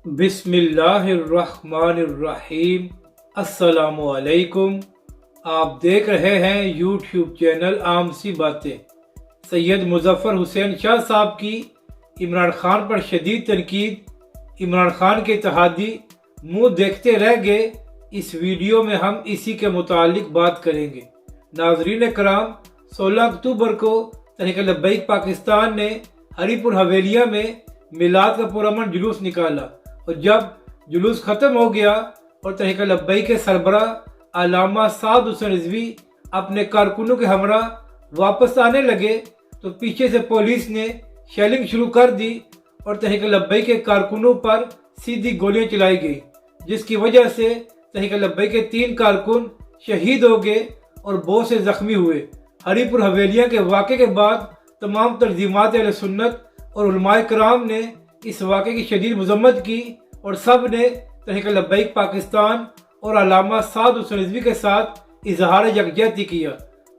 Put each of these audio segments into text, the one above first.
بسم اللہ الرحمن الرحیم۔ السلام علیکم۔ آپ دیکھ رہے ہیں یوٹیوب چینل عام سی باتیں۔ سید مظفر حسین شاہ صاحب کی عمران خان پر شدید تنقید، عمران خان کے اتحادی منہ دیکھتے رہ گئے۔ اس ویڈیو میں ہم اسی کے متعلق بات کریں گے۔ ناظرین کرام، 16 اکتوبر کو تحریک لبیک پاکستان نے ہری پور حویلیہ میں میلاد کا پرامن جلوس نکالا، اور جب جلوس ختم ہو گیا اور تحریک لبیک کے سربراہ علامہ سعد حسین رضوی اپنے کارکنوں کے ہمراہ واپس آنے لگے تو پیچھے سے پولیس نے شیلنگ شروع کر دی اور تحریک لبیک کے کارکنوں پر سیدھی گولیاں چلائی گئی، جس کی وجہ سے تحریک لبیک کے 3 کارکن شہید ہو گئے اور بہت سے زخمی ہوئے۔ ہری پور حویلیہ کے واقعے کے بعد تمام تنظیمات اہل سنت اور علماء کرام نے اس واقعے کی شدید مذمت کی اور سب نے تحریک لبیک پاکستان اور علامہ سعد حسین رضوی کے ساتھ اظہار یکجہتی کیا۔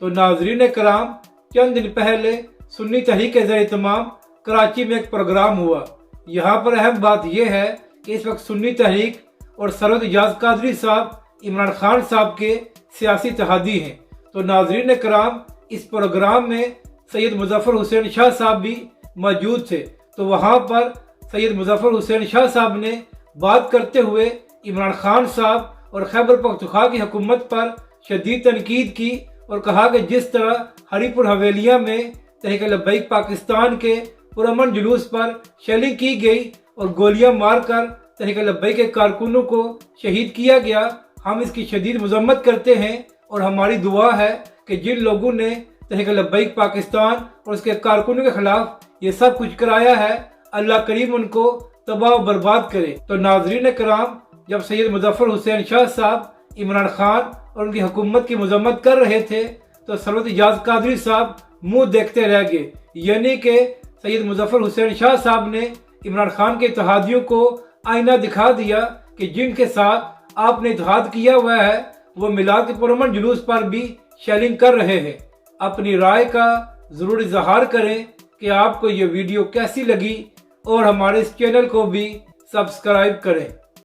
تو ناظرین کرام، چند دن پہلے سنی تحریک کے زیر اہتمام کراچی میں ایک پروگرام ہوا۔ یہاں پر اہم بات یہ ہے کہ اس وقت سنی تحریک اور سرورت اجاز قادری صاحب عمران خان صاحب کے سیاسی اتحادی ہیں۔ تو ناظرین کرام، اس پروگرام میں سید مظفر حسین شاہ صاحب بھی موجود تھے۔ تو وہاں پر سید مظفر حسین شاہ صاحب نے بات کرتے ہوئے عمران خان صاحب اور خیبر پختونخوا کی حکومت پر شدید تنقید کی اور کہا کہ جس طرح ہری پور حویلیہ میں تحریک لبیک پاکستان کے پرامن جلوس پر شیلنگ کی گئی اور گولیاں مار کر تحریک لبیک کے کارکنوں کو شہید کیا گیا، ہم اس کی شدید مذمت کرتے ہیں اور ہماری دعا ہے کہ جن لوگوں نے تحریک لبیک پاکستان اور اس کے کارکنوں کے خلاف یہ سب کچھ کرایا ہے، اللہ کریم ان کو تباہ و برباد کرے۔ تو ناظرین کرام، جب سید مظفر حسین شاہ صاحب عمران خان اور ان کی حکومت کی مذمت کر رہے تھے تو سرورت اجاز قادری صاحب منہ دیکھتے رہ گئے، یعنی کہ سید مظفر حسین شاہ صاحب نے عمران خان کے اتحادیوں کو آئینہ دکھا دیا کہ جن کے ساتھ آپ نے اتحاد کیا ہوا ہے وہ میلاد کے پرامن جلوس پر بھی شیلنگ کر رہے ہیں۔ اپنی رائے کا ضرور اظہار کریں کہ آپ کو یہ ویڈیو کیسی لگی اور ہمارے اس چینل کو بھی سبسکرائب کریں۔